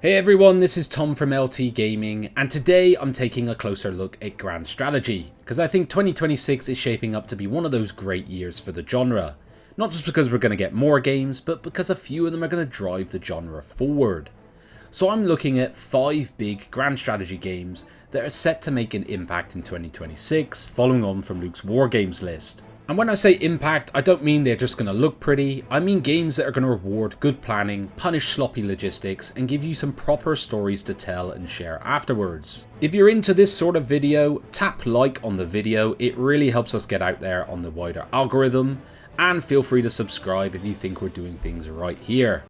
Hey everyone, this is Tom from LT Gaming, and today I'm taking a closer look at Grand Strategy, because I think 2026 is shaping up to be one of those great years for the genre. Not just because we're going to get more games, but because a few of them are going to drive the genre forward. So I'm looking at 5 big Grand Strategy games that are set to make an impact in 2026, following on from Luke's War Games list. And when I say impact, I don't mean they're just going to look pretty, I mean games that are going to reward good planning, punish sloppy logistics, and give you some proper stories to tell and share afterwards. If you're into this sort of video, tap like on the video, it really helps us get out there on the wider algorithm, and feel free to subscribe if you think we're doing things right here.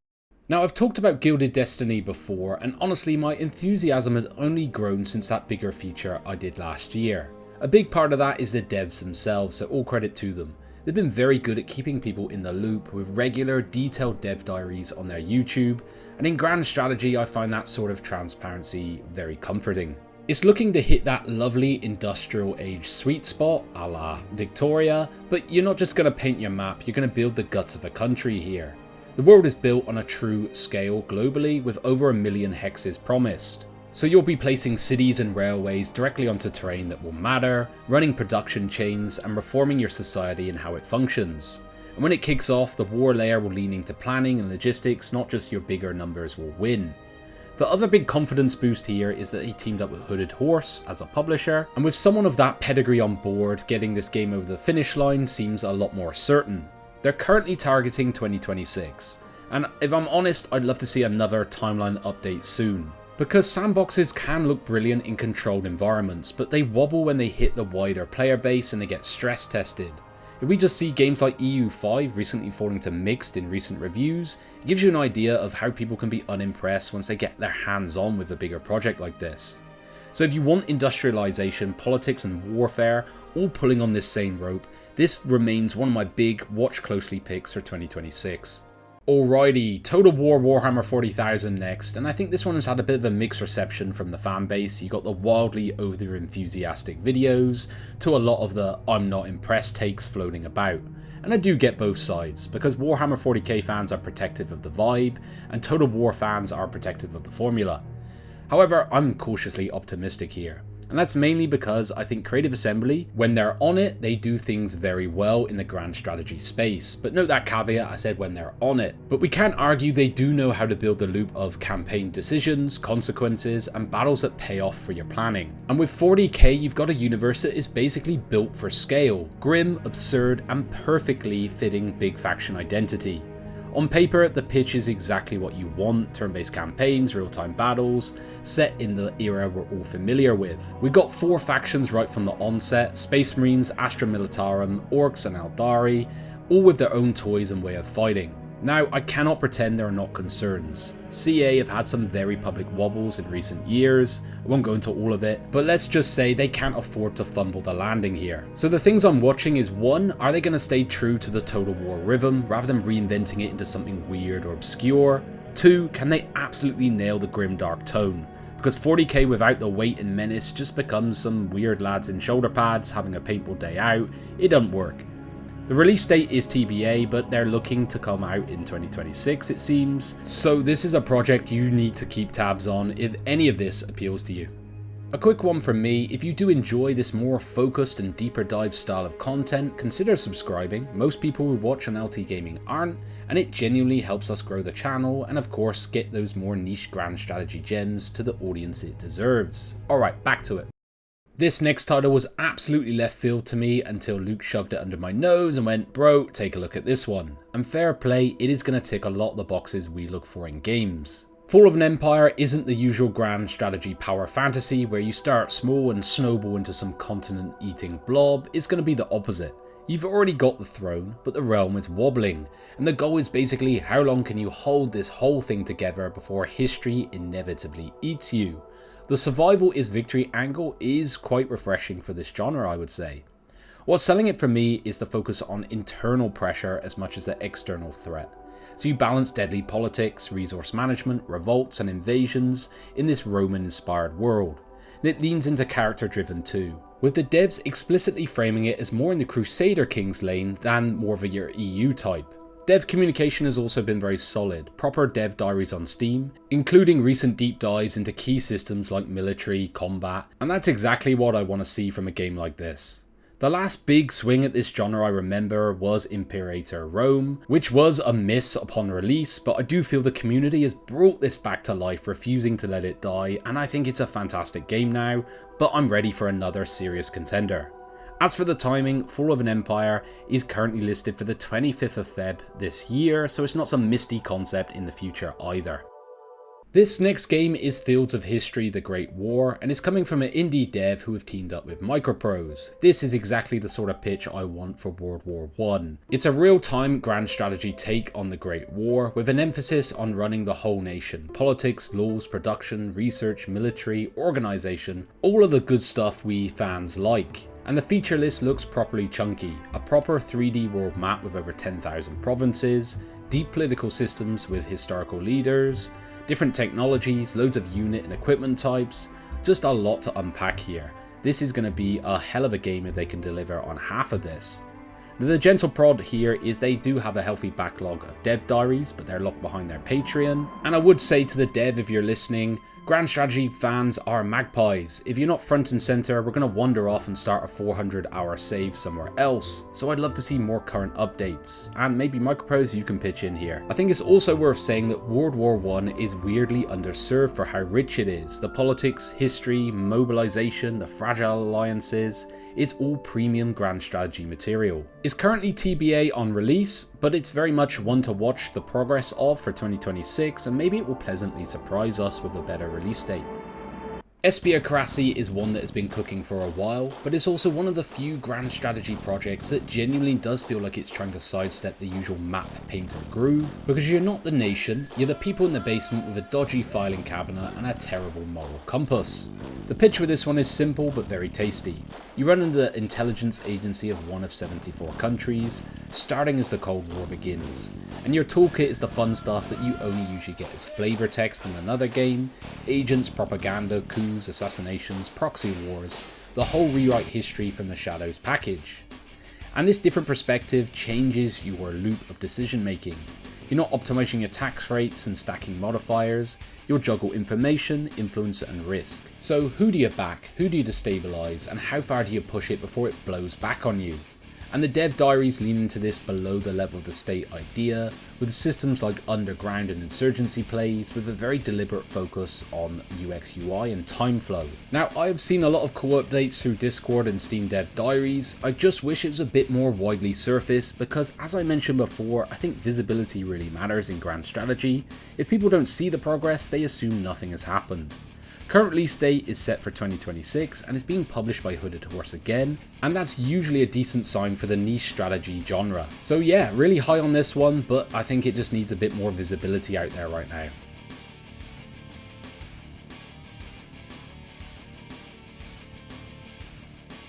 Now, I've talked about Gilded Destiny before, and honestly my enthusiasm has only grown since that bigger feature I did last year. A big part of that is the devs themselves, so all credit to them. They've been very good at keeping people in the loop with regular, detailed dev diaries on their YouTube, and in Grand Strategy I find that sort of transparency very comforting. It's looking to hit that lovely industrial age sweet spot, a la Victoria, but you're not just going to paint your map, you're going to build the guts of a country here. The world is built on a true scale globally, with over 1 million hexes promised. So you'll be placing cities and railways directly onto terrain that will matter, running production chains, and reforming your society and how it functions. And when it kicks off, the war layer will lean into planning and logistics, not just your bigger numbers will win. The other big confidence boost here is that he teamed up with Hooded Horse as a publisher, and with someone of that pedigree on board, getting this game over the finish line seems a lot more certain. They're currently targeting 2026, and if I'm honest, I'd love to see another timeline update soon. Because sandboxes can look brilliant in controlled environments, but they wobble when they hit the wider player base and they get stress tested. If we just see games like EU5 recently falling to mixed in recent reviews, it gives you an idea of how people can be unimpressed once they get their hands on with a bigger project like this. So if you want industrialization, politics and warfare all pulling on this same rope, this remains one of my big watch closely picks for 2026. Alrighty, Total War Warhammer 40,000 next, and I think this one has had a bit of a mixed reception from the fan base. You got the wildly over-enthusiastic videos, to a lot of the I'm not impressed takes floating about. And I do get both sides, because Warhammer 40k fans are protective of the vibe, and Total War fans are protective of the formula. However, I'm cautiously optimistic here. And that's mainly because I think Creative Assembly, when they're on it, they do things very well in the Grand Strategy space. But note that caveat, I said when they're on it. But we can't argue they do know how to build the loop of campaign decisions, consequences, and battles that pay off for your planning. And with 40k, you've got a universe that is basically built for scale. Grim, absurd, and perfectly fitting big faction identity. On paper, the pitch is exactly what you want: turn-based campaigns, real-time battles, set in the era we're all familiar with. We've got 4 factions right from the onset: Space Marines, Astra Militarum, Orcs and Eldari, all with their own toys and way of fighting. Now, I cannot pretend there are not concerns. CA have had some very public wobbles in recent years, I won't go into all of it, but let's just say they can't afford to fumble the landing here. So the things I'm watching is 1, are they going to stay true to the Total War rhythm rather than reinventing it into something weird or obscure? 2, can they absolutely nail the grim dark tone? Because 40k without the weight and menace just becomes some weird lads in shoulder pads having a paintball day out. It doesn't work. The release date is TBA, but they're looking to come out in 2026 it seems, so this is a project you need to keep tabs on if any of this appeals to you. A quick one from me: if you do enjoy this more focused and deeper dive style of content, consider subscribing. Most people who watch on LT Gaming aren't, and it genuinely helps us grow the channel and of course get those more niche Grand Strategy gems to the audience it deserves. Alright, back to it. This next title was absolutely left field to me until Luke shoved it under my nose and went, bro, take a look at this one. And fair play, it is going to tick a lot of the boxes we look for in games. Fall of an Empire isn't the usual Grand Strategy power fantasy where you start small and snowball into some continent eating blob. It's going to be the opposite. You've already got the throne, but the realm is wobbling, and the goal is basically how long can you hold this whole thing together before history inevitably eats you. The survival is victory angle is quite refreshing for this genre, I would say. What's selling it for me is the focus on internal pressure as much as the external threat. So you balance deadly politics, resource management, revolts and invasions in this Roman-inspired world. And it leans into character-driven too, with the devs explicitly framing it as more in the Crusader Kings lane than more of your EU type. Dev communication has also been very solid, proper dev diaries on Steam, including recent deep dives into key systems like military, combat, and that's exactly what I want to see from a game like this. The last big swing at this genre I remember was Imperator Rome, which was a miss upon release, but I do feel the community has brought this back to life, refusing to let it die, and I think it's a fantastic game now, but I'm ready for another serious contender. As for the timing, Fall of an Empire is currently listed for the 25th of Feb this year, so it's not some misty concept in the future either. This next game is Fields of History: The Great War, and is coming from an indie dev who have teamed up with Microprose. This is exactly the sort of pitch I want for World War I. It's a real-time grand strategy take on the Great War, with an emphasis on running the whole nation. Politics, laws, production, research, military, organisation, all of the good stuff we fans like. And the feature list looks properly chunky. A proper 3D world map with over 10,000 provinces, deep political systems with historical leaders, different technologies, loads of unit and equipment types, just a lot to unpack here. This is going to be a hell of a game if they can deliver on half of this. The gentle prod here is they do have a healthy backlog of dev diaries, but they're locked behind their Patreon. And I would say to the dev, if you're listening, Grand Strategy fans are magpies. If you're not front and center, we're going to wander off and start a 400-hour save somewhere else. So I'd love to see more current updates. And maybe Microprose, you can pitch in here. I think it's also worth saying that World War I is weirdly underserved for how rich it is. The politics, history, mobilization, the fragile alliances, it's all premium Grand Strategy material. It's currently TBA on release, but it's very much one to watch the progress of for 2026, and maybe it will pleasantly surprise us with a better release date. Espiocracy is one that has been cooking for a while, but it's also one of the few grand strategy projects that genuinely does feel like it's trying to sidestep the usual map, paint and groove, because you're not the nation, you're the people in the basement with a dodgy filing cabinet and a terrible moral compass. The pitch with this one is simple but very tasty. You run into the intelligence agency of one of 74 countries, starting as the Cold War begins, and your toolkit is the fun stuff that you only usually get as flavor text in another game: agents, propaganda, coups, assassinations, proxy wars, the whole rewrite history from the Shadows package. And this different perspective changes your loop of decision making. You're not optimizing your tax rates and stacking modifiers, you'll juggle information, influence and risk. So who do you back, who do you destabilize, and how far do you push it before it blows back on you? And the dev diaries lean into this below the level of the state idea, with systems like underground and insurgency plays, with a very deliberate focus on UX UI and time flow. Now, I have seen a lot of cool updates through Discord and Steam dev diaries. I just wish it was a bit more widely surfaced, because as I mentioned before, I think visibility really matters in grand strategy. If people don't see the progress, they assume nothing has happened. Current release date is set for 2026 and is being published by Hooded Horse again, and that's usually a decent sign for the niche strategy genre. So yeah, really high on this one, but I think it just needs a bit more visibility out there right now.